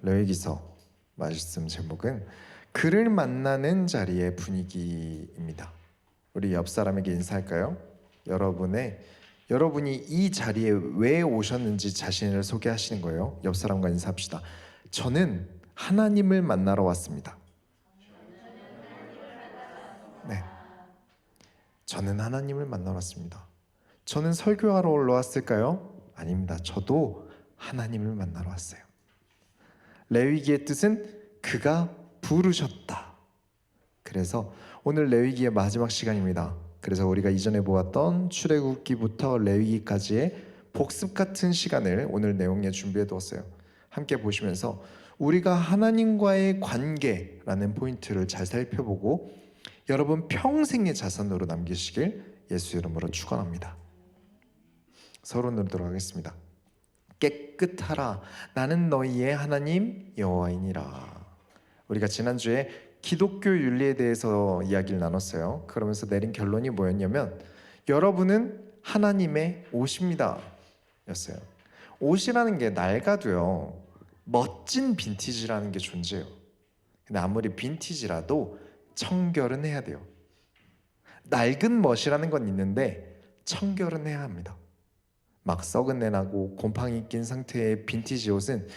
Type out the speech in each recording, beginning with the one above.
레위기서 말씀 제목은 그를 만나는 자리의 분위기입니다. 우리 옆 사람에게 인사할까요? 여러분이 이 자리에 왜 오셨는지 자신을 소개하시는 거예요. 옆 사람과 인사합시다. 저는 하나님을 만나러 왔습니다. 네, 저는 하나님을 만나러 왔습니다. 저는 설교하러 올라왔을까요? 아닙니다. 저도 하나님을 만나러 왔어요. 레위기의 뜻은 그가 부르셨다. 그래서 오늘 레위기의 마지막 시간입니다. 그래서 우리가 이전에 보았던 출애굽기부터 레위기까지의 복습 같은 시간을 오늘 내용에 준비해 두었어요. 함께 보시면서 우리가 하나님과의 관계라는 포인트를 잘 살펴보고 여러분 평생의 자산으로 남기시길 예수 이름으로 축원합니다. 서론으로 들어가겠습니다. 깨끗하라 나는 너희의 하나님 여호와이니라. 우리가 지난주에 기독교 윤리에 대해서 이야기를 나눴어요. 그러면서 내린 결론이 뭐였냐면 여러분은 하나님의 옷입니다 였어요. 옷이라는 게 낡아도요 멋진 빈티지라는 게 존재해요. 근데 아무리 빈티지라도 청결은 해야 돼요. 낡은 멋이라는 건 있는데 청결은 해야 합니다. 막 썩은 내 나고 곰팡이 낀 상태의 빈티지 옷은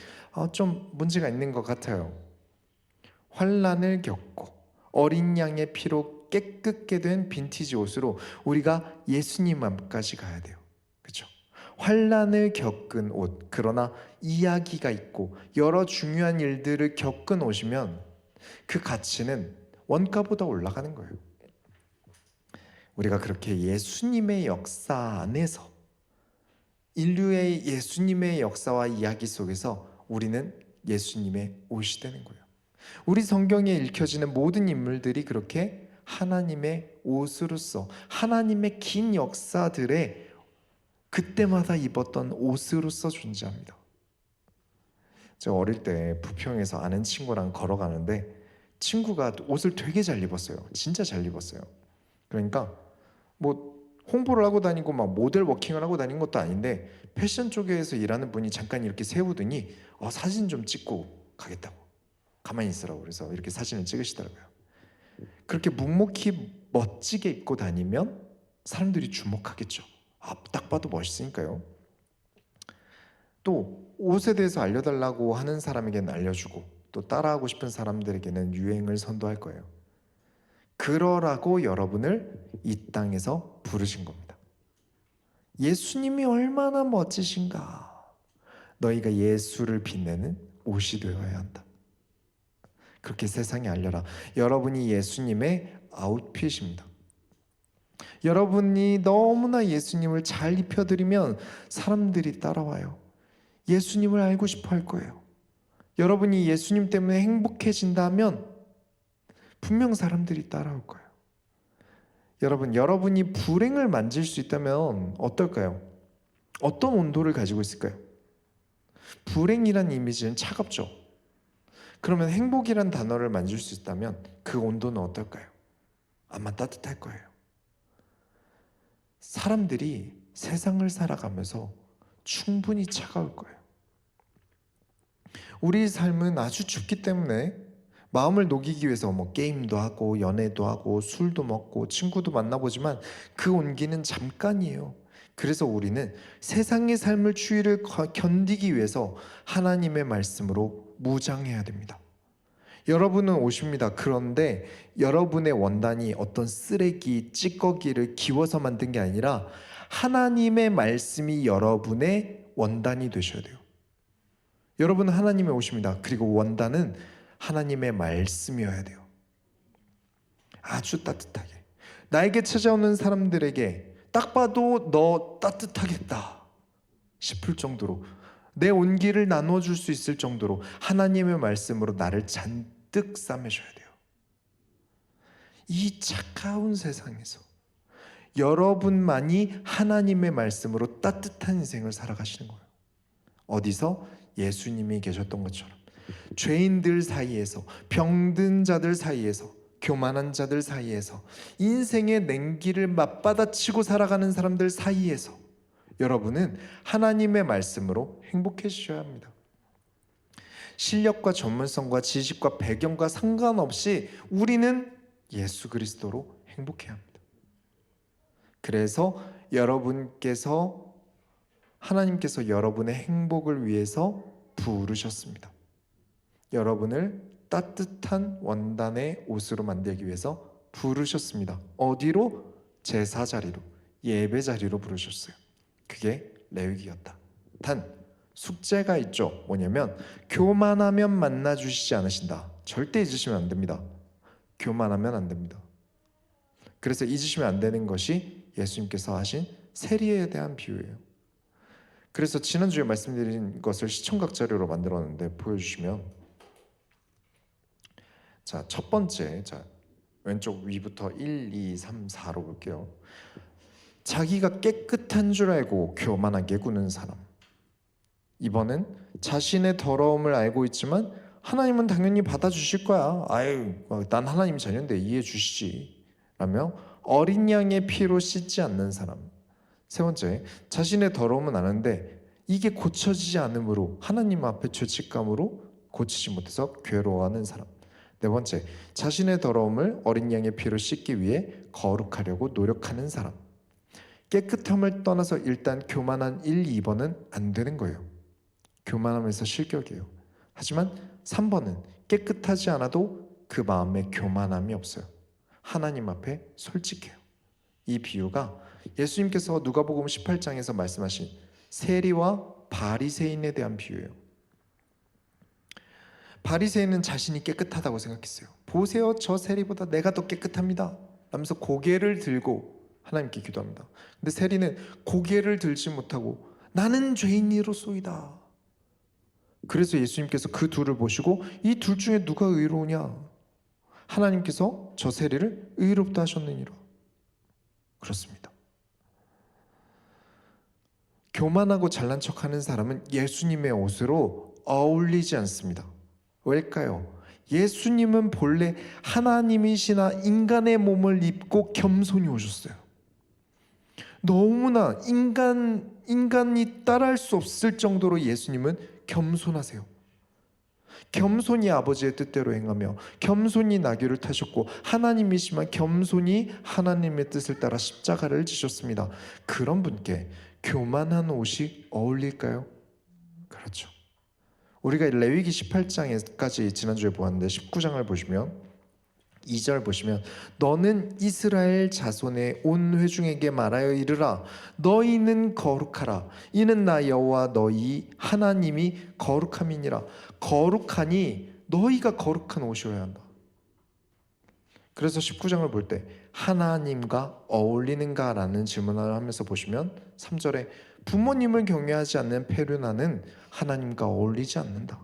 좀 문제가 있는 것 같아요. 환난을 겪고 어린 양의 피로 깨끗게 된 빈티지 옷으로 우리가 예수님 앞까지 가야 돼요. 그렇죠? 환난을 겪은 옷, 그러나 이야기가 있고 여러 중요한 일들을 겪은 옷이면 그 가치는 원가보다 올라가는 거예요. 우리가 그렇게 예수님의 역사 안에서 인류의 예수님의 역사와 이야기 속에서 우리는 예수님의 옷이 되는 거예요. 우리 성경에 읽혀지는 모든 인물들이 그렇게 하나님의 옷으로서 하나님의 긴 역사들의 그때마다 입었던 옷으로서 존재합니다. 제가 어릴 때 부평에서 아는 친구랑 걸어가는데 친구가 옷을 되게 잘 입었어요. 진짜 잘 입었어요. 그러니까 뭐 홍보를 하고 다니고 막 모델 워킹을 하고 다니는 것도 아닌데 패션 쪽에서 일하는 분이 잠깐 이렇게 세우더니 사진 좀 찍고 가겠다고, 가만히 있으라고 그래서 이렇게 사진을 찍으시더라고요. 그렇게 묵묵히 멋지게 입고 다니면 사람들이 주목하겠죠. 딱 봐도 멋있으니까요. 또 옷에 대해서 알려달라고 하는 사람에게는 알려주고 또 따라하고 싶은 사람들에게는 유행을 선도할 거예요. 그러라고 여러분을 이 땅에서 부르신 겁니다. 예수님이 얼마나 멋지신가. 너희가 예수를 빛내는 옷이 되어야 한다. 그렇게 세상에 알려라. 여러분이 예수님의 아웃핏입니다. 여러분이 너무나 예수님을 잘 입혀드리면 사람들이 따라와요. 예수님을 알고 싶어 할 거예요. 여러분이 예수님 때문에 행복해진다면 분명 사람들이 따라올 거예요. 여러분이 불행을 만질 수 있다면 어떨까요? 어떤 온도를 가지고 있을까요? 불행이란 이미지는 차갑죠. 그러면 행복이란 단어를 만질 수 있다면 그 온도는 어떨까요? 아마 따뜻할 거예요. 사람들이 세상을 살아가면서 충분히 차가울 거예요. 우리 삶은 아주 좁기 때문에 마음을 녹이기 위해서 게임도 하고 연애도 하고 술도 먹고 친구도 만나보지만 그 온기는 잠깐이에요. 그래서 우리는 세상의 삶을 추위를 견디기 위해서 하나님의 말씀으로 무장해야 됩니다. 여러분은 옷입니다. 그런데 여러분의 원단이 어떤 쓰레기, 찌꺼기를 기워서 만든 게 아니라 하나님의 말씀이 여러분의 원단이 되셔야 돼요. 여러분은 하나님의 옷입니다. 그리고 원단은 하나님의 말씀이어야 돼요. 아주 따뜻하게 나에게 찾아오는 사람들에게 딱 봐도 너 따뜻하겠다 싶을 정도로 내 온기를 나눠줄 수 있을 정도로 하나님의 말씀으로 나를 잔뜩 싸매셔야 돼요. 이 차가운 세상에서 여러분만이 하나님의 말씀으로 따뜻한 인생을 살아가시는 거예요. 어디서? 예수님이 계셨던 것처럼 죄인들 사이에서, 병든 자들 사이에서, 교만한 자들 사이에서, 인생의 냉기를 맞받아치고 살아가는 사람들 사이에서 여러분은 하나님의 말씀으로 행복해지셔야 합니다. 실력과 전문성과 지식과 배경과 상관없이 우리는 예수 그리스도로 행복해야 합니다. 그래서 하나님께서 여러분의 행복을 위해서 부르셨습니다. 여러분을 따뜻한 원단의 옷으로 만들기 위해서 부르셨습니다. 어디로? 제사 자리로, 예배 자리로 부르셨어요. 그게 레위기였다. 단 숙제가 있죠. 뭐냐면 교만하면 만나 주시지 않으신다. 절대 잊으시면 안 됩니다. 교만하면 안 됩니다. 그래서 잊으시면 안 되는 것이 예수님께서 하신 세리에 대한 비유예요. 그래서 지난주에 말씀드린 것을 시청각 자료로 만들었는데 보여주시면, 자, 첫 번째, 자, 왼쪽 위부터 1, 2, 3, 4로 볼게요. 자기가 깨끗한 줄 알고 교만하게 구는 사람. 2번은 자신의 더러움을 알고 있지만 하나님은 당연히 받아주실 거야. 아유, 난 하나님 자녀인데 이해해 주시지 라며 어린 양의 피로 씻지 않는 사람. 세 번째, 자신의 더러움은 아는데 이게 고쳐지지 않으므로 하나님 앞에 죄책감으로 고치지 못해서 괴로워하는 사람. 네 번째, 자신의 더러움을 어린 양의 피로 씻기 위해 거룩하려고 노력하는 사람. 깨끗함을 떠나서 일단 교만한 1, 2번은 안 되는 거예요. 교만하면서 실격이에요. 하지만 3번은 깨끗하지 않아도 그 마음에 교만함이 없어요. 하나님 앞에 솔직해요. 이 비유가 예수님께서 누가복음 18장에서 말씀하신 세리와 바리새인에 대한 비유예요. 바리새인은 자신이 깨끗하다고 생각했어요. 보세요, 저 세리보다 내가 더 깨끗합니다 하면서 고개를 들고 하나님께 기도합니다. 근데 세리는 고개를 들지 못하고 나는 죄인이로소이다. 그래서 예수님께서 그 둘을 보시고 이 둘 중에 누가 의로우냐? 하나님께서 저 세리를 의롭다 하셨느니라. 그렇습니다. 교만하고 잘난 척하는 사람은 예수님의 옷으로 어울리지 않습니다. 왜일까요? 예수님은 본래 하나님이시나 인간의 몸을 입고 겸손히 오셨어요. 너무나 인간이 따라할 수 없을 정도로 예수님은 겸손하세요. 겸손히 아버지의 뜻대로 행하며 겸손히 나귀를 타셨고 하나님이시지만 겸손히 하나님의 뜻을 따라 십자가를 지셨습니다. 그런 분께 교만한 옷이 어울릴까요? 그렇죠. 우리가 레위기 18장까지 지난주에 보았는데 19장을 보시면 2절 보시면 너는 이스라엘 자손의 온 회중에게 말하여 이르라 너희는 거룩하라 이는 나 여호와 너희 하나님이 거룩함이니라. 거룩하니 너희가 거룩한 옷이어야 한다. 그래서 19장을 볼 때 하나님과 어울리는가 라는 질문을 하면서 보시면 3절에 부모님을 경외하지 않는 페르나는 하나님과 어울리지 않는다.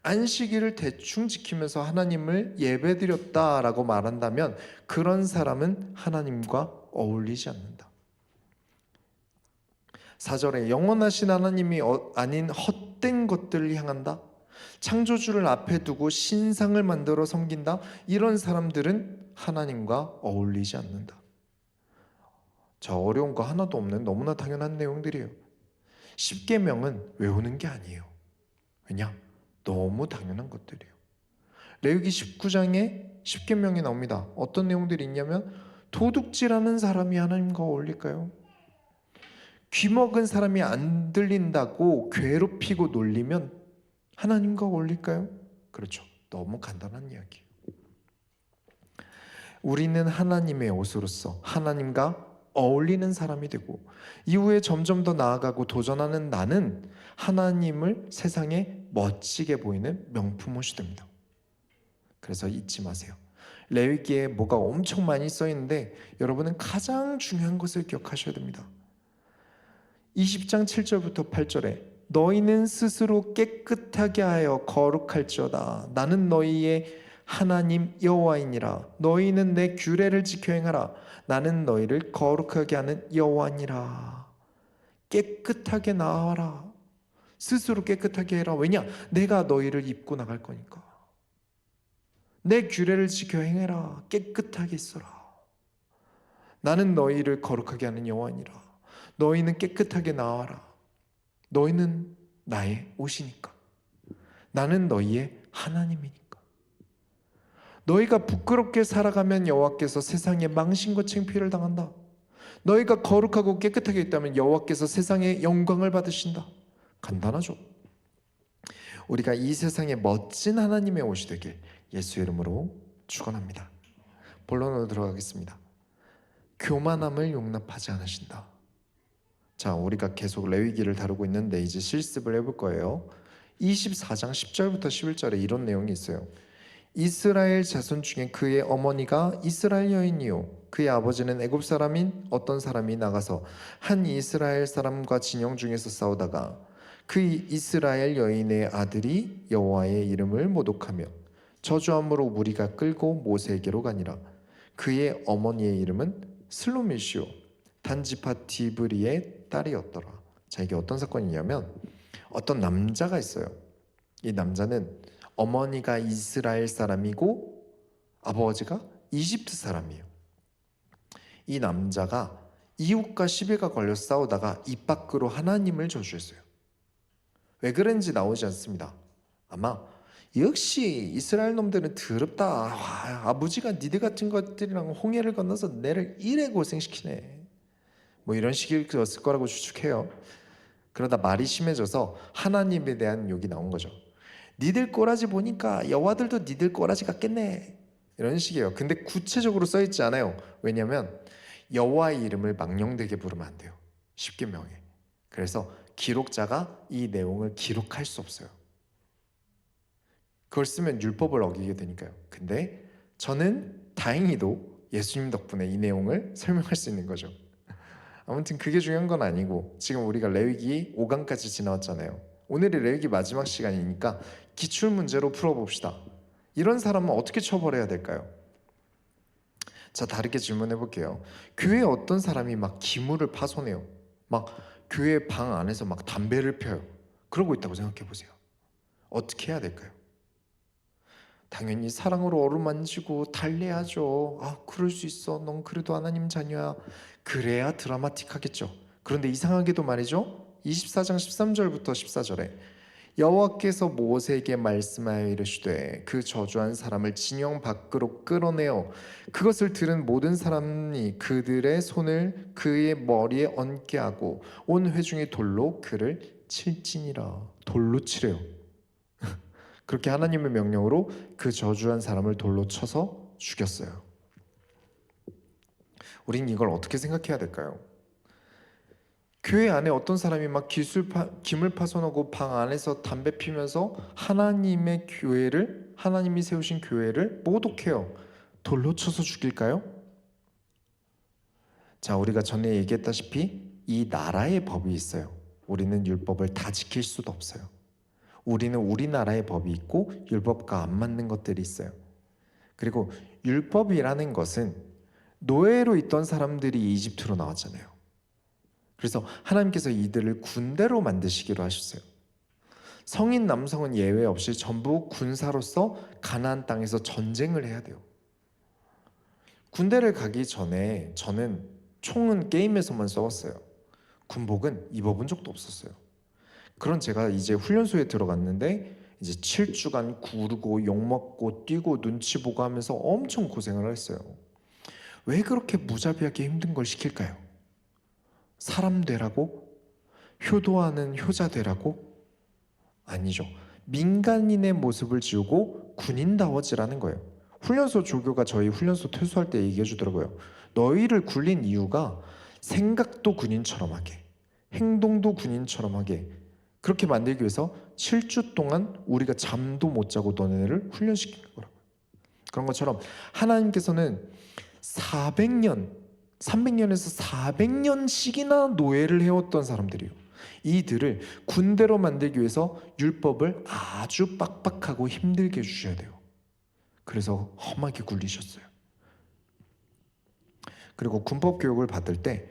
안식일을 대충 지키면서 하나님을 예배드렸다라고 말한다면 그런 사람은 하나님과 어울리지 않는다. 4절에 영원하신 하나님이 아닌 헛된 것들을 향한다. 창조주를 앞에 두고 신상을 만들어 섬긴다. 이런 사람들은 하나님과 어울리지 않는다. 자, 어려운 거 하나도 없는 너무나 당연한 내용들이에요. 십계명은 외우는 게 아니에요. 왜냐? 너무 당연한 것들이에요. 레위기 19장에 십계명이 나옵니다. 어떤 내용들이 있냐면 도둑질하는 사람이 하나님과 어울릴까요? 귀먹은 사람이 안 들린다고 괴롭히고 놀리면 하나님과 어울릴까요? 그렇죠. 너무 간단한 이야기예요. 우리는 하나님의 옷으로서 하나님과 어울리는 사람이 되고 이후에 점점 더 나아가고 도전하는 나는 하나님을 세상에 멋지게 보이는 명품 옷이 됩니다. 그래서 잊지 마세요. 레위기에 뭐가 엄청 많이 써 있는데 여러분은 가장 중요한 것을 기억하셔야 됩니다. 20장 7절부터 8절에 너희는 스스로 깨끗하게 하여 거룩할지어다. 나는 너희의 하나님 여호와이니라. 너희는 내 규례를 지켜 행하라. 나는 너희를 거룩하게 하는 여호와니라. 깨끗하게 나아라. 스스로 깨끗하게 해라. 왜냐? 내가 너희를 입고 나갈 거니까. 내 규례를 지켜 행해라. 깨끗하게 있어라. 나는 너희를 거룩하게 하는 여호와니라. 너희는 깨끗하게 나아라. 너희는 나의 옷이니까. 나는 너희의 하나님이니까. 너희가 부끄럽게 살아가면 여호와께서 세상에 망신과 창피를 당한다. 너희가 거룩하고 깨끗하게 있다면 여호와께서 세상에 영광을 받으신다. 간단하죠. 우리가 이 세상에 멋진 하나님의 옷이 되길 예수 이름으로 축원합니다. 본론으로 들어가겠습니다. 교만함을 용납하지 않으신다. 자, 우리가 계속 레위기를 다루고 있는데 이제 실습을 해볼 거예요. 24장 10절부터 11절에 이런 내용이 있어요. 이스라엘 자손 중에 그의 어머니가 이스라엘 여인이요 그의 아버지는 애굽 사람인 어떤 사람이 나가서 한 이스라엘 사람과 진영 중에서 싸우다가 그 이스라엘 여인의 아들이 여호와의 이름을 모독하며 저주함으로 무리가 끌고 모세에게로 가니라. 그의 어머니의 이름은 슬로미시오 단지파 디브리의 딸이었더라. 자, 이게 어떤 사건이냐면 어떤 남자가 있어요. 이 남자는 어머니가 이스라엘 사람이고 아버지가 이집트 사람이에요. 이 남자가 이웃과 시비가 걸려 싸우다가 입 밖으로 하나님을 저주했어요. 왜 그런지 나오지 않습니다. 아마 역시 이스라엘 놈들은 더럽다. 와, 아버지가 니들 같은 것들이랑 홍해를 건너서 내를 이래 고생시키네. 뭐 이런 식이었을 거라고 추측해요. 그러다 말이 심해져서 하나님에 대한 욕이 나온 거죠. 니들 꼬라지 보니까 여호와들도 니들 꼬라지 같겠네. 이런 식이에요. 근데 구체적으로 써있지 않아요. 왜냐하면 여호와의 이름을 망령되게 부르면 안 돼요. 십계명에. 그래서 기록자가 이 내용을 기록할 수 없어요. 그걸 쓰면 율법을 어기게 되니까요. 근데 저는 다행히도 예수님 덕분에 이 내용을 설명할 수 있는 거죠. 아무튼 그게 중요한 건 아니고 지금 우리가 레위기 5강까지 지나왔잖아요. 오늘이 레위기 마지막 시간이니까 기출문제로 풀어봅시다. 이런 사람은 어떻게 처벌해야 될까요? 자, 다르게 질문해 볼게요. 교회에 어떤 사람이 막 기물을 파손해요. 막 교회 방 안에서 막 담배를 펴요. 그러고 있다고 생각해 보세요. 어떻게 해야 될까요? 당연히 사랑으로 어루만지고 달래야죠. 아, 그럴 수 있어. 넌 그래도 하나님 자녀야. 그래야 드라마틱하겠죠. 그런데 이상하게도 말이죠. 24장 13절부터 14절에 여호와께서 모세에게 말씀하여 이르시되 그 저주한 사람을 진영 밖으로 끌어내어 그것을 들은 모든 사람이 그들의 손을 그의 머리에 얹게 하고 온 회중의 돌로 그를 칠지니라. 돌로 치래요. 그렇게 하나님의 명령으로 그 저주한 사람을 돌로 쳐서 죽였어요. 우린 이걸 어떻게 생각해야 될까요? 교회 안에 어떤 사람이 막 기물 파손하고 방 안에서 담배 피면서 하나님의 교회를, 하나님이 세우신 교회를 모독해요. 돌로 쳐서 죽일까요? 자, 우리가 전에 얘기했다시피 이 나라의 법이 있어요. 우리는 율법을 다 지킬 수도 없어요. 우리는 우리나라의 법이 있고 율법과 안 맞는 것들이 있어요. 그리고 율법이라는 것은 노예로 있던 사람들이 이집트로 나왔잖아요. 그래서 하나님께서 이들을 군대로 만드시기로 하셨어요. 성인 남성은 예외 없이 전부 군사로서 가나안 땅에서 전쟁을 해야 돼요. 군대를 가기 전에 저는 총은 게임에서만 써봤어요. 군복은 입어본 적도 없었어요. 그런 제가 이제 훈련소에 들어갔는데 이제 7주간 구르고 욕먹고 뛰고 눈치 보고 하면서 엄청 고생을 했어요. 왜 그렇게 무자비하게 힘든 걸 시킬까요? 사람 되라고? 효도하는 효자 되라고? 아니죠. 민간인의 모습을 지우고 군인다워지라는 거예요. 훈련소 조교가 저희 훈련소 퇴소할 때 얘기해 주더라고요. 너희를 굴린 이유가 생각도 군인처럼 하게, 행동도 군인처럼 하게, 그렇게 만들기 위해서 7주 동안 우리가 잠도 못 자고 너네를 훈련시킨 거라고요. 그런 것처럼 하나님께서는 300년에서 400년씩이나 노예를 해왔던 사람들이에요. 이들을 군대로 만들기 위해서 율법을 아주 빡빡하고 힘들게 주셔야 돼요. 그래서 험하게 굴리셨어요. 그리고 군법 교육을 받을 때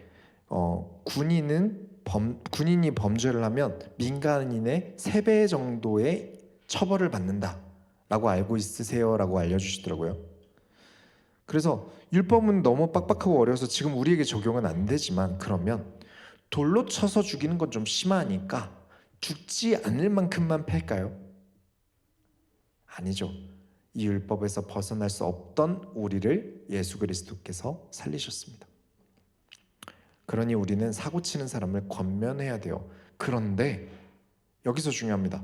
군인이 범죄를 하면 민간인의 3배 정도의 처벌을 받는다라고 알고 있으세요라고 알려주시더라고요. 그래서 율법은 너무 빡빡하고 어려워서 지금 우리에게 적용은 안 되지만, 그러면 돌로 쳐서 죽이는 건 좀 심하니까 죽지 않을 만큼만 팰까요? 아니죠. 이 율법에서 벗어날 수 없던 우리를 예수 그리스도께서 살리셨습니다. 그러니 우리는 사고치는 사람을 권면해야 돼요. 그런데 여기서 중요합니다.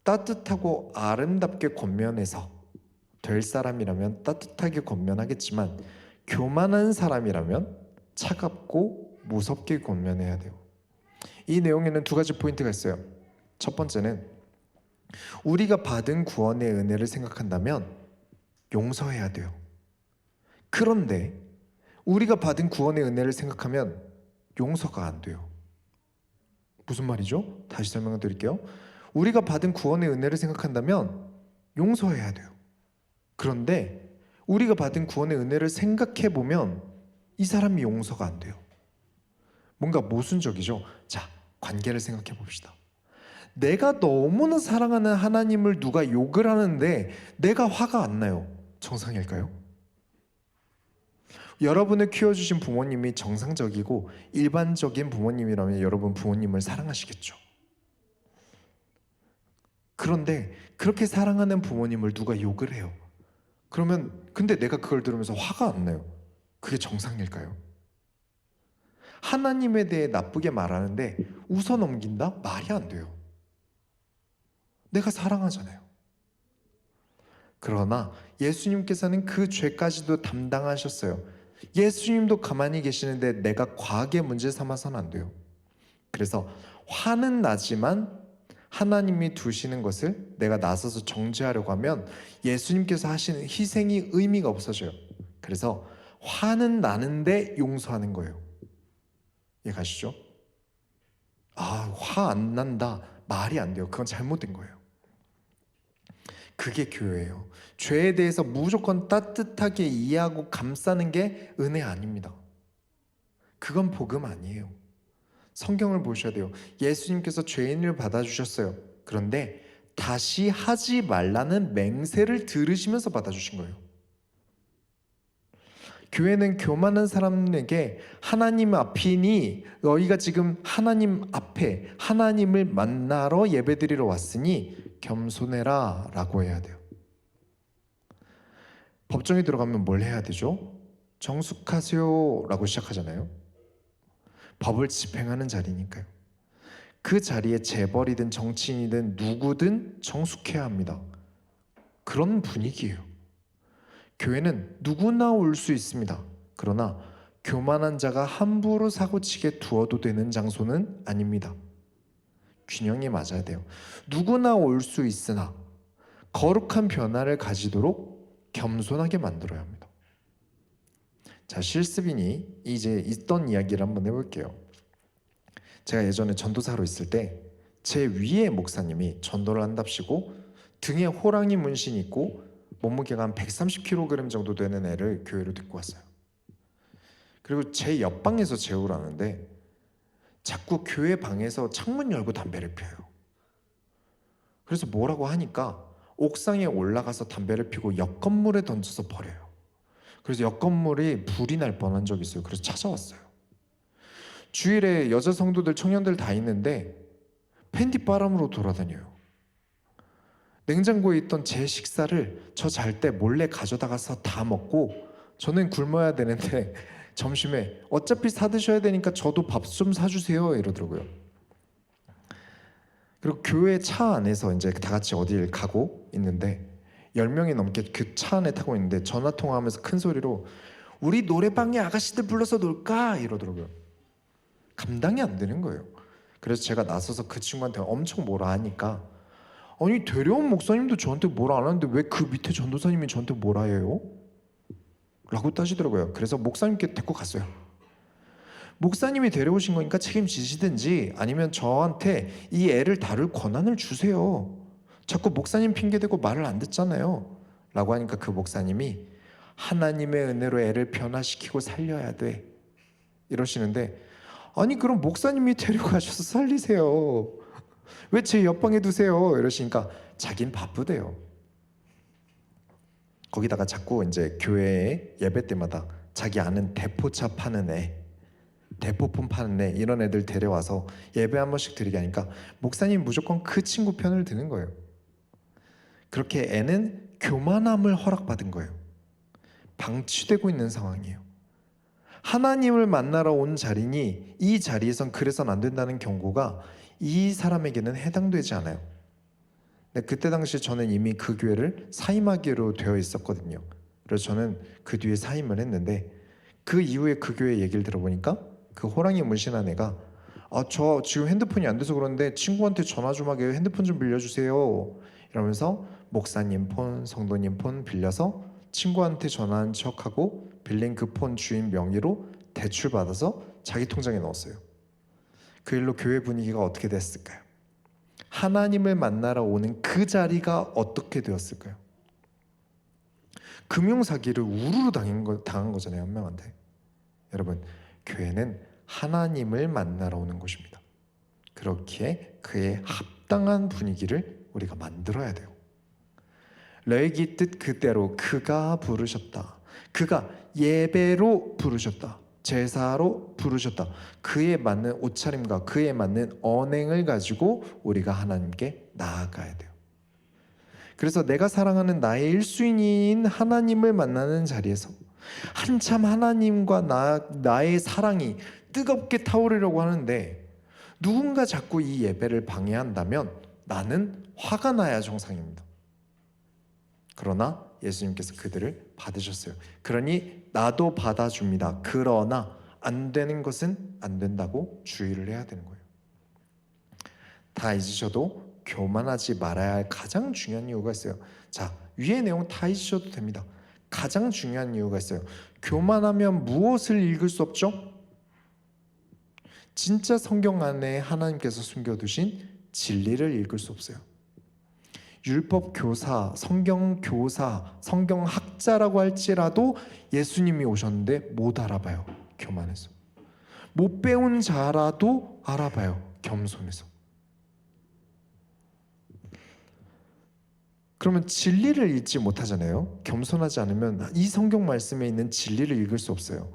따뜻하고 아름답게 권면해서 될 사람이라면 따뜻하게 권면하겠지만 교만한 사람이라면 차갑고 무섭게 권면해야 돼요. 이 내용에는 두 가지 포인트가 있어요. 첫 번째는 우리가 받은 구원의 은혜를 생각한다면 용서해야 돼요. 그런데 우리가 받은 구원의 은혜를 생각하면 용서가 안 돼요. 무슨 말이죠? 다시 설명을 드릴게요. 우리가 받은 구원의 은혜를 생각한다면 용서해야 돼요. 그런데 우리가 받은 구원의 은혜를 생각해 보면 이 사람이 용서가 안 돼요. 뭔가 모순적이죠. 자, 관계를 생각해 봅시다. 내가 너무나 사랑하는 하나님을 누가 욕을 하는데 내가 화가 안 나요. 정상일까요? 여러분을 키워주신 부모님이 정상적이고 일반적인 부모님이라면 여러분 부모님을 사랑하시겠죠. 그런데 그렇게 사랑하는 부모님을 누가 욕을 해요. 그러면 근데 내가 그걸 들으면서 화가 안 나요. 그게 정상일까요? 하나님에 대해 나쁘게 말하는데 웃어 넘긴다? 말이 안 돼요. 내가 사랑하잖아요. 그러나 예수님께서는 그 죄까지도 담당하셨어요. 예수님도 가만히 계시는데 내가 과하게 문제 삼아서는 안 돼요. 그래서 화는 나지만 하나님이 두시는 것을 내가 나서서 정죄하려고 하면 예수님께서 하시는 희생이 의미가 없어져요. 그래서 화는 나는데 용서하는 거예요. 이해가시죠? 아, 화 안 난다. 말이 안 돼요. 그건 잘못된 거예요. 그게 교회예요. 죄에 대해서 무조건 따뜻하게 이해하고 감싸는 게 은혜 아닙니다. 그건 복음 아니에요. 성경을 보셔야 돼요. 예수님께서 죄인을 받아주셨어요. 그런데 다시 하지 말라는 맹세를 들으시면서 받아주신 거예요. 교회는 교만한 사람에게 하나님 앞이니 너희가 지금 하나님 앞에 하나님을 만나러 예배드리러 왔으니 겸손해라 라고 해야 돼요. 법정에 들어가면 뭘 해야 되죠? 정숙하세요 라고 시작하잖아요. 법을 집행하는 자리니까요. 그 자리에 재벌이든 정치인이든 누구든 정숙해야 합니다. 그런 분위기예요. 교회는 누구나 올 수 있습니다. 그러나 교만한 자가 함부로 사고치게 두어도 되는 장소는 아닙니다. 균형이 맞아야 돼요. 누구나 올 수 있으나 거룩한 변화를 가지도록 겸손하게 만들어야 합니다. 자, 실습이니 이제 있던 이야기를 한번 해볼게요. 제가 예전에 전도사로 있을 때 제 위에 목사님이 전도를 한답시고 등에 호랑이 문신이 있고 몸무게가 한 130kg 정도 되는 애를 교회로 데리고 왔어요. 그리고 제 옆방에서 재우를 하는데 자꾸 교회 방에서 창문 열고 담배를 피워요. 그래서 뭐라고 하니까 옥상에 올라가서 담배를 피고 옆 건물에 던져서 버려요. 그래서 옆 건물이 불이 날 뻔한 적이 있어요. 그래서 찾아왔어요. 주일에 여자 성도들 청년들 다 있는데 팬티 바람으로 돌아다녀요. 냉장고에 있던 제 식사를 저 잘 때 몰래 가져다가서 다 먹고 저는 굶어야 되는데 점심에 어차피 사드셔야 되니까 저도 밥 좀 사주세요 이러더라고요. 그리고 교회 차 안에서 이제 다 같이 어딜 가고 있는데 10명이 넘게 그 차 안에 타고 있는데 전화 통화하면서 큰 소리로 우리 노래방에 아가씨들 불러서 놀까 이러더라고요. 감당이 안 되는 거예요. 그래서 제가 나서서 그 친구한테 엄청 뭐라 하니까 아니 데려온 목사님도 저한테 뭐라 안 하는데 왜 그 밑에 전도사님이 저한테 뭐라 해요? 라고 따지더라고요. 그래서 목사님께 데리고 갔어요. 목사님이 데려오신 거니까 책임지시든지 아니면 저한테 이 애를 다룰 권한을 주세요. 자꾸 목사님 핑계대고 말을 안 듣잖아요 라고 하니까 그 목사님이 하나님의 은혜로 애를 변화시키고 살려야 돼 이러시는데 아니 그럼 목사님이 데려가셔서 살리세요. 왜 제 옆방에 두세요? 이러시니까 자긴 바쁘대요. 거기다가 자꾸 이제 교회에 예배 때마다 자기 아는 대포차 파는 애, 대포폰 파는 애 이런 애들 데려와서 예배 한 번씩 드리게 하니까 목사님 무조건 그 친구 편을 드는 거예요. 그렇게 애는 교만함을 허락받은 거예요. 방치되고 있는 상황이에요. 하나님을 만나러 온 자리니 이 자리에선 그래서는 안 된다는 경고가 이 사람에게는 해당되지 않아요. 근데 그때 당시 저는 이미 그 교회를 사임하기로 되어 있었거든요. 그래서 저는 그 뒤에 사임을 했는데, 그 이후에 그 교회 얘기를 들어보니까 그 호랑이 문신한 애가 저 지금 핸드폰이 안 돼서 그런데 친구한테 전화 좀 하게, 핸드폰 좀 빌려주세요 이러면서 목사님 폰, 성도님 폰 빌려서 친구한테 전화한 척하고 빌린 그 폰 주인 명의로 대출 받아서 자기 통장에 넣었어요. 그 일로 교회 분위기가 어떻게 됐을까요? 하나님을 만나러 오는 그 자리가 어떻게 되었을까요? 금융사기를 우르르 당한 거잖아요, 한 명한테. 여러분, 교회는 하나님을 만나러 오는 곳입니다. 그렇기에 그에 합당한 분위기를 우리가 만들어야 돼요. 레위기 뜻 그대로 그가 부르셨다. 그가 예배로 부르셨다. 제사로 부르셨다. 그에 맞는 옷차림과 그에 맞는 언행을 가지고 우리가 하나님께 나아가야 돼요. 그래서 내가 사랑하는 나의 1순위인 하나님을 만나는 자리에서 한참 하나님과 나의 사랑이 뜨겁게 타오르려고 하는데 누군가 자꾸 이 예배를 방해한다면 나는 화가 나야 정상입니다. 그러나 예수님께서 그들을 받으셨어요. 그러니 나도 받아줍니다. 그러나 안 되는 것은 안 된다고 주의를 해야 되는 거예요. 다 잊으셔도 교만하지 말아야 할 가장 중요한 이유가 있어요. 자, 위의 내용 다 잊으셔도 됩니다. 가장 중요한 이유가 있어요. 교만하면 무엇을 읽을 수 없죠? 진짜 성경 안에 하나님께서 숨겨두신 진리를 읽을 수 없어요. 율법 교사, 성경 교사, 성경 학자라고 할지라도 예수님이 오셨는데 못 알아봐요. 교만해서. 못 배운 자라도 알아봐요. 겸손해서. 그러면 진리를 읽지 못하잖아요. 겸손하지 않으면 이 성경 말씀에 있는 진리를 읽을 수 없어요.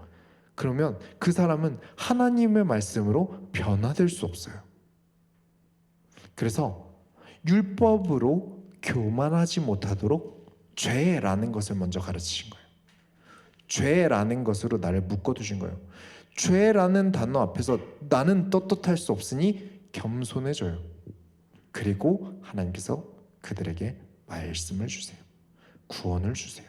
그러면 그 사람은 하나님의 말씀으로 변화될 수 없어요. 그래서 율법으로 교만하지 못하도록 죄라는 것을 먼저 가르치신 거예요. 죄라는 것으로 나를 묶어두신 거예요. 죄라는 단어 앞에서 나는 떳떳할 수 없으니 겸손해져요. 그리고 하나님께서 그들에게 말씀을 주세요. 구원을 주세요.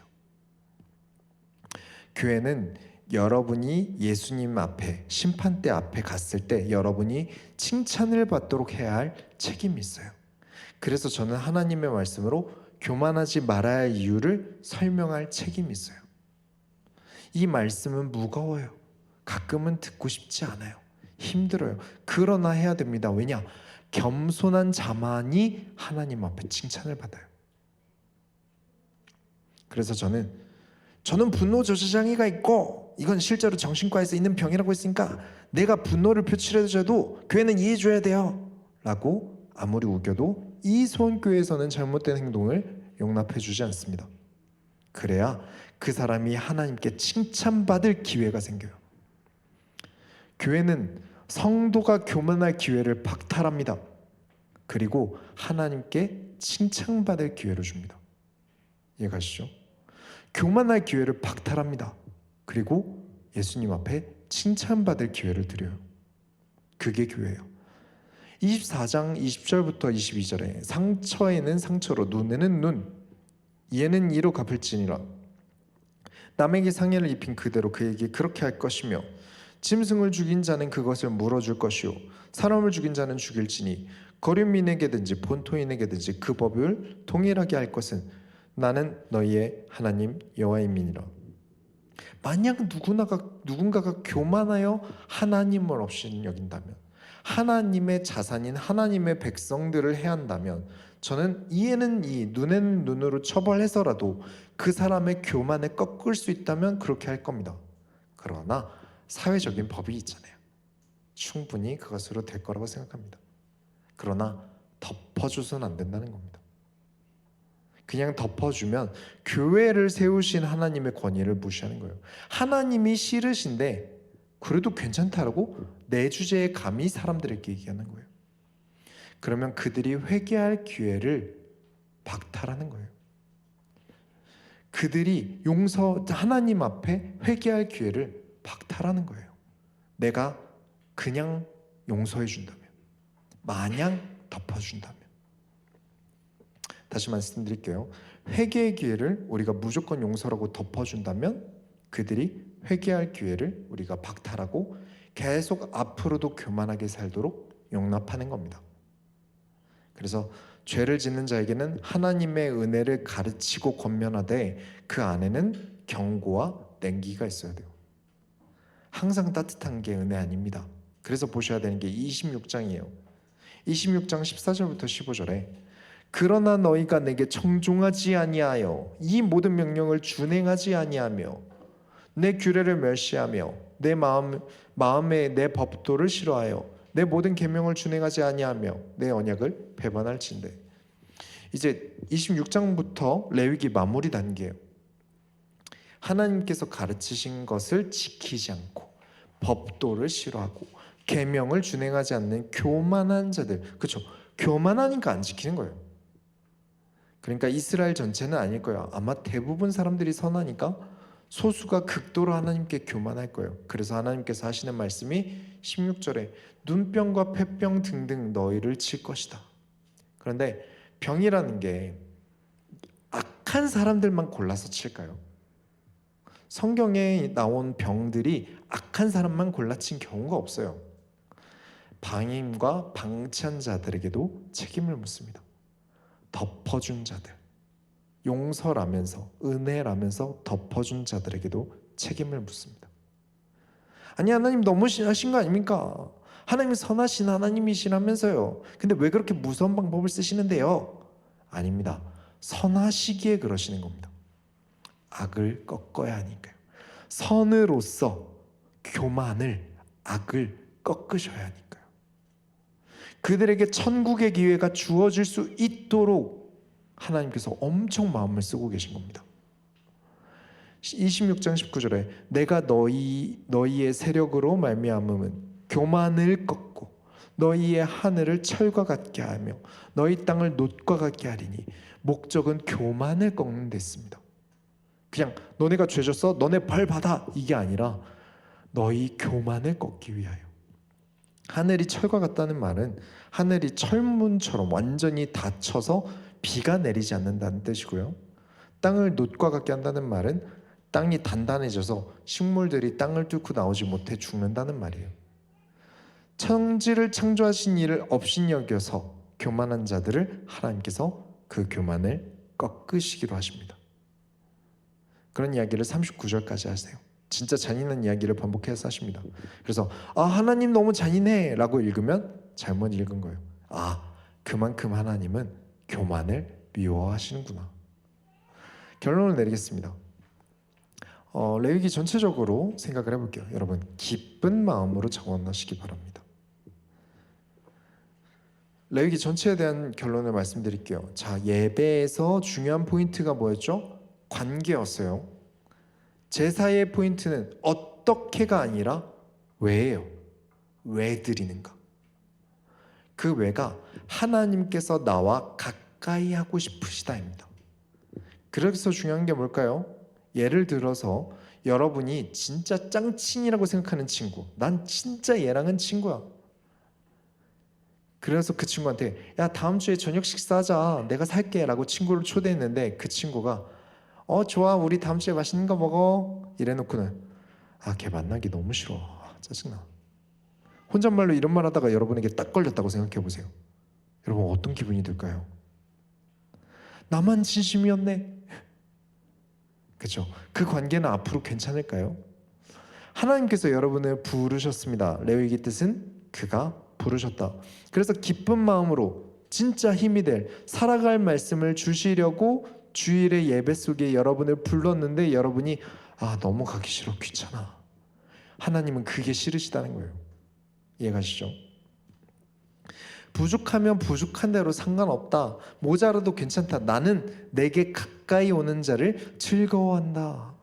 교회는 여러분이 예수님 앞에, 심판대 앞에 갔을 때 여러분이 칭찬을 받도록 해야 할 책임이 있어요. 그래서 저는 하나님의 말씀으로 교만하지 말아야 할 이유를 설명할 책임이 있어요. 이 말씀은 무거워요. 가끔은 듣고 싶지 않아요. 힘들어요. 그러나 해야 됩니다. 왜냐? 겸손한 자만이 하나님 앞에 칭찬을 받아요. 그래서 저는 분노 조절장애가 있고 이건 실제로 정신과에서 있는 병이라고 했으니까 내가 분노를 표출해줘도 교회는 이해해줘야 돼요 라고 아무리 우겨도 이 소원교회에서는 잘못된 행동을 용납해주지 않습니다. 그래야 그 사람이 하나님께 칭찬받을 기회가 생겨요. 교회는 성도가 교만할 기회를 박탈합니다. 그리고 하나님께 칭찬받을 기회를 줍니다. 이해가시죠? 교만할 기회를 박탈합니다. 그리고 예수님 앞에 칭찬받을 기회를 드려요. 그게 교회예요. 24장 20절부터 22절에 상처에는 상처로 눈에는 눈 이에는 이로 갚을지니라. 남에게 상해를 입힌 그대로 그에게 그렇게 할 것이며 짐승을 죽인 자는 그것을 물어줄 것이요 사람을 죽인 자는 죽일지니 거류민에게든지 본토인에게든지 그 법을 동일하게 할 것은 나는 너희의 하나님 여호와임이니라. 만약 누군가가 교만하여 하나님을 없이 여긴다면, 하나님의 자산인 하나님의 백성들을 해한다면 저는 이에는 이 눈에는 눈으로 처벌해서라도 그 사람의 교만을 꺾을 수 있다면 그렇게 할 겁니다. 그러나 사회적인 법이 있잖아요. 충분히 그것으로 될 거라고 생각합니다. 그러나 덮어줘서는 안 된다는 겁니다. 그냥 덮어주면 교회를 세우신 하나님의 권위를 무시하는 거예요. 하나님이 싫으신데 그래도 괜찮다라고 내 주제에 감히 사람들에게 얘기하는 거예요. 그러면 그들이 회개할 기회를 박탈하는 거예요. 그들이 하나님 앞에 회개할 기회를 박탈하는 거예요. 내가 그냥 용서해 준다면, 마냥 덮어준다면. 다시 말씀드릴게요. 회개의 기회를 우리가 무조건 용서라고 덮어준다면 그들이 회개할 기회를 우리가 박탈하고 계속 앞으로도 교만하게 살도록 용납하는 겁니다. 그래서 죄를 짓는 자에게는 하나님의 은혜를 가르치고 권면하되 그 안에는 경고와 냉기가 있어야 돼요. 항상 따뜻한 게 은혜 아닙니다. 그래서 보셔야 되는 게 26장이에요. 26장 14절부터 15절에 그러나 너희가 내게 청종하지 아니하여 이 모든 명령을 준행하지 아니하며 내 규례를 멸시하며 내 마음에 내 법도를 싫어하여 내 모든 계명을 준행하지 아니하며 내 언약을 배반할진대. 이제 26장부터 레위기 마무리 단계예요. 하나님께서 가르치신 것을 지키지 않고 법도를 싫어하고 계명을 준행하지 않는 교만한 자들, 그렇죠? 교만하니까 안 지키는 거예요. 그러니까 이스라엘 전체는 아닐 거예요. 아마 대부분 사람들이 선하니까 소수가 극도로 하나님께 교만할 거예요. 그래서 하나님께서 하시는 말씀이 16절에 눈병과 폐병 등등 너희를 칠 것이다. 그런데 병이라는 게 악한 사람들만 골라서 칠까요? 성경에 나온 병들이 악한 사람만 골라친 경우가 없어요. 방임과 방치한 자들에게도 책임을 묻습니다. 덮어준 자들, 용서라면서 은혜라면서 덮어준 자들에게도 책임을 묻습니다. 아니, 하나님 너무 하신 거 아닙니까? 하나님 선하신 하나님이시라면서요. 근데 왜 그렇게 무서운 방법을 쓰시는데요? 아닙니다. 선하시기에 그러시는 겁니다. 악을 꺾어야 하니까요. 선으로서 교만을, 악을 꺾으셔야 하니까요. 그들에게 천국의 기회가 주어질 수 있도록 하나님께서 엄청 마음을 쓰고 계신 겁니다. 26장 19절에 내가 너희의 세력으로 말미암음은 교만을 꺾고 너희의 하늘을 철과 같게 하며 너희 땅을 놋과 같게 하리니 목적은 교만을 꺾는 데 있습니다. 그냥 너네가 죄졌어? 너네 벌 받아! 이게 아니라 너희 교만을 꺾기 위하여. 하늘이 철과 같다는 말은 하늘이 철문처럼 완전히 닫혀서 비가 내리지 않는다는 뜻이고요. 땅을 놋과 같게 한다는 말은 땅이 단단해져서 식물들이 땅을 뚫고 나오지 못해 죽는다는 말이에요. 천지를 창조하신 이를 업신여겨서 교만한 자들을 하나님께서 그 교만을 꺾으시기로 하십니다. 그런 이야기를 39절까지 하세요. 진짜 잔인한 이야기를 반복해서 하십니다. 그래서 하나님 너무 잔인해 라고 읽으면 잘못 읽은 거예요. 그만큼 하나님은 교만을 미워하시는구나. 결론을 내리겠습니다. 레위기 전체적으로 생각을 해볼게요. 여러분, 기쁜 마음으로 정원하시기 바랍니다. 레위기 전체에 대한 결론을 말씀드릴게요. 자, 예배에서 중요한 포인트가 뭐였죠? 관계였어요. 제사의 포인트는 어떻게가 아니라 왜예요. 왜 드리는가? 그 왜가 하나님께서 나와 가까이 하고 싶으시다입니다. 그래서 중요한 게 뭘까요? 예를 들어서 여러분이 진짜 짱친이라고 생각하는 친구, 난 진짜 얘랑은 친구야. 그래서 그 친구한테 야, 다음 주에 저녁 식사하자, 내가 살게 라고 친구를 초대했는데 그 친구가 좋아, 우리 다음 주에 맛있는 거 먹어 이래놓고는 걔 만나기 너무 싫어, 짜증나. 혼잣말로 이런 말 하다가 여러분에게 딱 걸렸다고 생각해 보세요. 여러분 어떤 기분이 들까요? 나만 진심이었네. 그렇죠? 그 관계는 앞으로 괜찮을까요? 하나님께서 여러분을 부르셨습니다. 레위기 뜻은 그가 부르셨다. 그래서 기쁜 마음으로 진짜 힘이 될 살아갈 말씀을 주시려고 주일의 예배 속에 여러분을 불렀는데 여러분이 너무 가기 싫어, 귀찮아. 하나님은 그게 싫으시다는 거예요. 이해가시죠? 부족하면 부족한 대로 상관없다. 모자라도 괜찮다. 나는 내게 가까이 오는 자를 즐거워한다.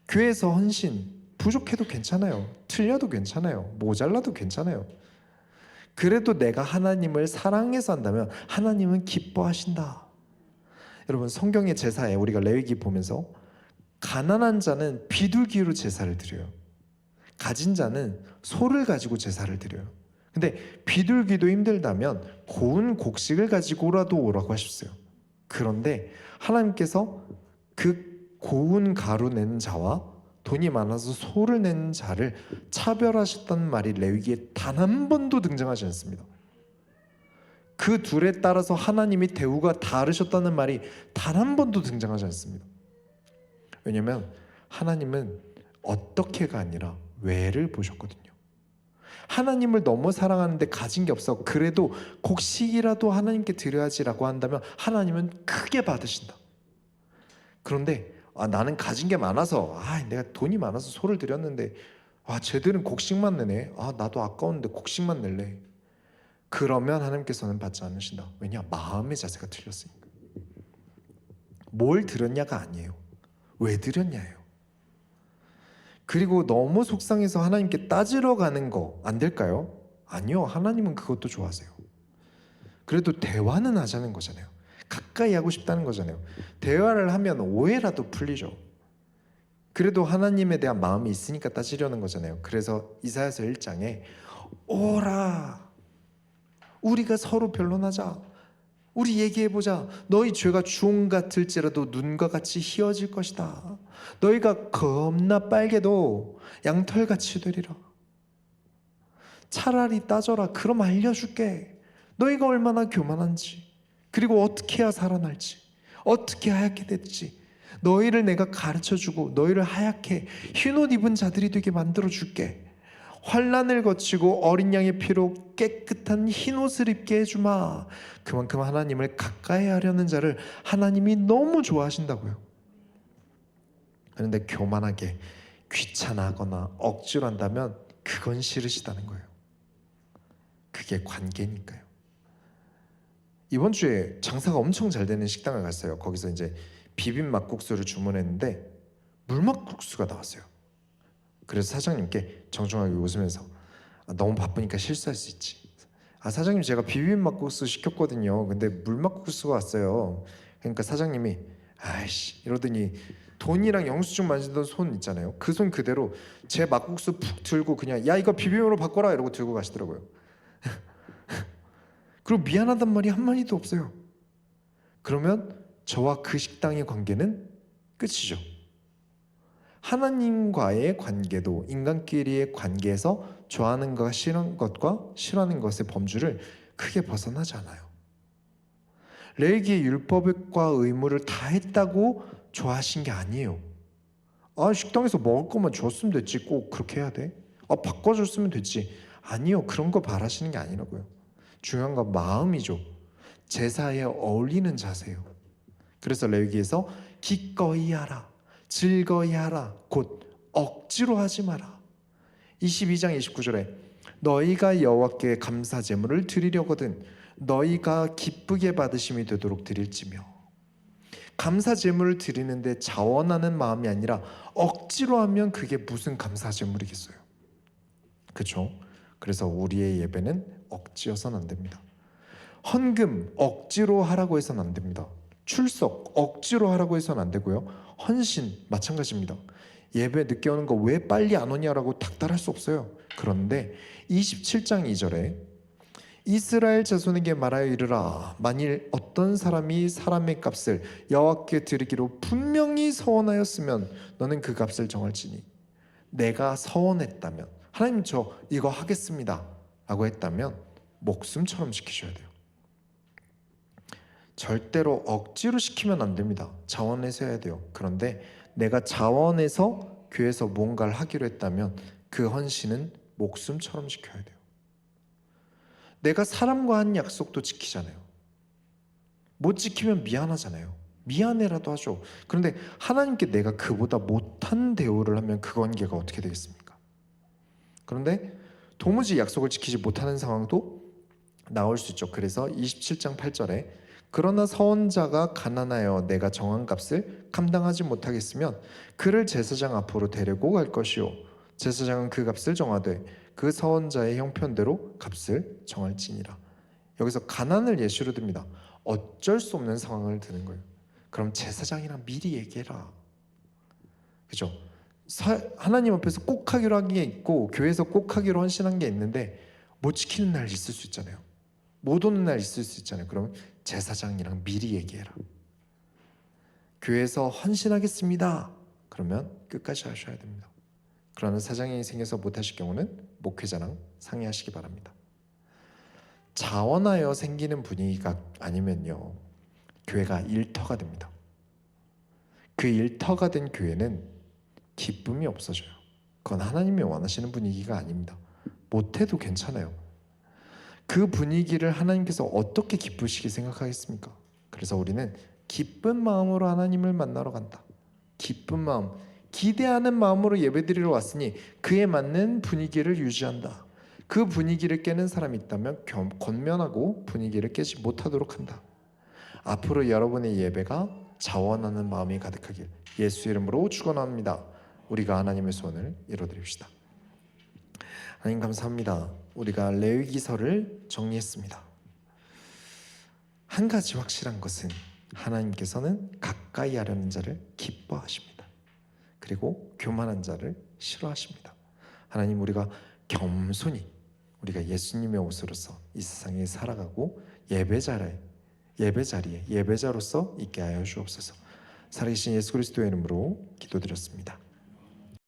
교회에서 헌신 부족해도 괜찮아요. 틀려도 괜찮아요. 모자라도 괜찮아요. 그래도 내가 하나님을 사랑해서 한다면 하나님은 기뻐하신다. 여러분, 성경의 제사에 우리가 레위기 보면서 가난한 자는 비둘기로 제사를 드려요. 가진 자는 소를 가지고 제사를 드려요. 근데 비둘기도 힘들다면 고운 곡식을 가지고라도 오라고 하셨어요. 그런데 하나님께서 그 고운 가루 낸 자와 돈이 많아서 소를 낸 자를 차별하셨다는 말이 레위기에 단 한 번도 등장하지 않습니다. 그 둘에 따라서 하나님이 대우가 다르셨다는 말이 단 한 번도 등장하지 않습니다. 왜냐하면 하나님은 어떻게가 아니라 왜를 보셨거든요. 하나님을 너무 사랑하는데 가진 게 없어. 그래도 곡식이라도 하나님께 드려야지라고 한다면 하나님은 크게 받으신다. 그런데 나는 가진 게 많아서 내가 돈이 많아서 소를 드렸는데 쟤들은 곡식만 내네. 나도 아까운데 곡식만 낼래. 그러면 하나님께서는 받지 않으신다. 왜냐? 마음의 자세가 틀렸으니까. 뭘 드렸냐가 아니에요. 왜 드렸냐예요. 그리고 너무 속상해서 하나님께 따지러 가는 거 안 될까요? 아니요. 하나님은 그것도 좋아하세요. 그래도 대화는 하자는 거잖아요. 가까이 하고 싶다는 거잖아요. 대화를 하면 오해라도 풀리죠. 그래도 하나님에 대한 마음이 있으니까 따지려는 거잖아요. 그래서 이사야서 1장에 오라, 우리가 서로 변론하자. 우리 얘기해보자. 너희 죄가 주홍 같을지라도 눈과 같이 희어질 것이다. 너희가 겁나 빨개도 양털같이 되리라. 차라리 따져라. 그럼 알려줄게. 너희가 얼마나 교만한지, 그리고 어떻게 해야 살아날지, 어떻게 하얗게 됐지. 너희를 내가 가르쳐주고 너희를 하얗게 흰옷 입은 자들이 되게 만들어줄게. 환난을 거치고 어린 양의 피로 깨끗한 흰옷을 입게 해주마. 그만큼 하나님을 가까이 하려는 자를 하나님이 너무 좋아하신다고요. 그런데 교만하게 귀찮아하거나 억지로 한다면 그건 싫으시다는 거예요. 그게 관계니까요. 이번 주에 장사가 엄청 잘 되는 식당을 갔어요. 거기서 이제 비빔 막국수를 주문했는데 물막국수가 나왔어요. 그래서 사장님께 정중하게 웃으면서 너무 바쁘니까 실수할 수 있지. 사장님, 제가 비빔막국수 시켰거든요. 근데 물막국수가 왔어요. 그러니까 사장님이 아이씨 이러더니 돈이랑 영수증 만지던 손 있잖아요. 그 손 그대로 제 막국수 푹 들고 그냥 야 이거 비빔으로 바꿔라 이러고 들고 가시더라고요. 그리고 미안하단 말이 한마디도 없어요. 그러면 저와 그 식당의 관계는 끝이죠. 하나님과의 관계도 인간끼리의 관계에서 좋아하는 것과 싫어하는 것의 범주를 크게 벗어나지 않아요. 레위기의 율법과 의무를 다 했다고 좋아하신 게 아니에요. 식당에서 먹을 것만 줬으면 됐지 꼭 그렇게 해야 돼? 바꿔줬으면 됐지. 아니요. 그런 거 바라시는 게 아니라고요. 중요한 건 마음이죠. 제사에 어울리는 자세요. 그래서 레위기에서 기꺼이 하라, 즐거이 하라, 곧 억지로 하지 마라. 22장 29절에 너희가 여호와께 감사 제물을 드리려거든 너희가 기쁘게 받으심이 되도록 드릴지며. 감사 제물을 드리는데 자원하는 마음이 아니라 억지로 하면 그게 무슨 감사 제물이겠어요. 그렇죠? 그래서 우리의 예배는 억지여서는 안 됩니다. 헌금 억지로 하라고 해서는 안 됩니다. 출석 억지로 하라고 해서는 안 되고요. 헌신 마찬가지입니다. 예배 늦게 오는 거 왜 빨리 안 오냐라고 닥달할 수 없어요. 그런데 27장 2절에 이스라엘 자손에게 말하여 이르라. 만일 어떤 사람이 사람의 값을 여호와께 드리기로 분명히 서원하였으면 너는 그 값을 정할지니. 내가 서원했다면 하나님 저 이거 하겠습니다 라고 했다면 목숨처럼 지키셔야 돼요. 절대로 억지로 시키면 안 됩니다. 자원해서 해야 돼요. 그런데 내가 자원해서 교회에서 뭔가를 하기로 했다면 그 헌신은 목숨처럼 지켜야 돼요. 내가 사람과 한 약속도 지키잖아요. 못 지키면 미안하잖아요. 미안해라도 하죠. 그런데 하나님께 내가 그보다 못한 대우를 하면 그 관계가 어떻게 되겠습니까? 그런데 도무지 약속을 지키지 못하는 상황도 나올 수 있죠. 그래서 27장 8절에 그러나 서원자가 가난하여 내가 정한 값을 감당하지 못하겠으면 그를 제사장 앞으로 데리고 갈 것이요 제사장은 그 값을 정하되 그 서원자의 형편대로 값을 정할지니라. 여기서 가난을 예시로 듭니다. 어쩔 수 없는 상황을 드는 거예요. 그럼 제사장이랑 미리 얘기해라. 그죠? 하나님 앞에서 꼭 하기로 한 게 있고 교회에서 꼭 하기로 헌신한 게 있는데 못 지키는 날 있을 수 있잖아요. 못 오는 날 있을 수 있잖아요. 그럼 제사장이랑 미리 얘기해라. 교회에서 헌신하겠습니다. 그러면 끝까지 하셔야 됩니다. 그러나 사장이 생겨서 못하실 경우는 목회자랑 상의하시기 바랍니다. 자원하여 생기는 분위기가 아니면요, 교회가 일터가 됩니다. 그 일터가 된 교회는 기쁨이 없어져요. 그건 하나님이 원하시는 분위기가 아닙니다. 못해도 괜찮아요. 그 분위기를 하나님께서 어떻게 기쁘시게 생각하겠습니까? 그래서 우리는 기쁜 마음으로 하나님을 만나러 간다. 기쁜 마음, 기대하는 마음으로 예배드리러 왔으니 그에 맞는 분위기를 유지한다. 그 분위기를 깨는 사람이 있다면 권면하고 분위기를 깨지 못하도록 한다. 앞으로 여러분의 예배가 자원하는 마음이 가득하길 예수 이름으로 축원합니다. 우리가 하나님의 소원을 이뤄드립시다. 하나님 감사합니다. 우리가 레위기서를 정리했습니다. 한 가지 확실한 것은 하나님께서는 가까이 하려는 자를 기뻐하십니다. 그리고 교만한 자를 싫어하십니다. 하나님, 우리가 겸손히 우리가 예수님의 옷으로서 이 세상에 살아가고 예배자리에 예배자로서 있게 하여 주옵소서. 살아계신 예수 그리스도의 이름으로 기도드렸습니다.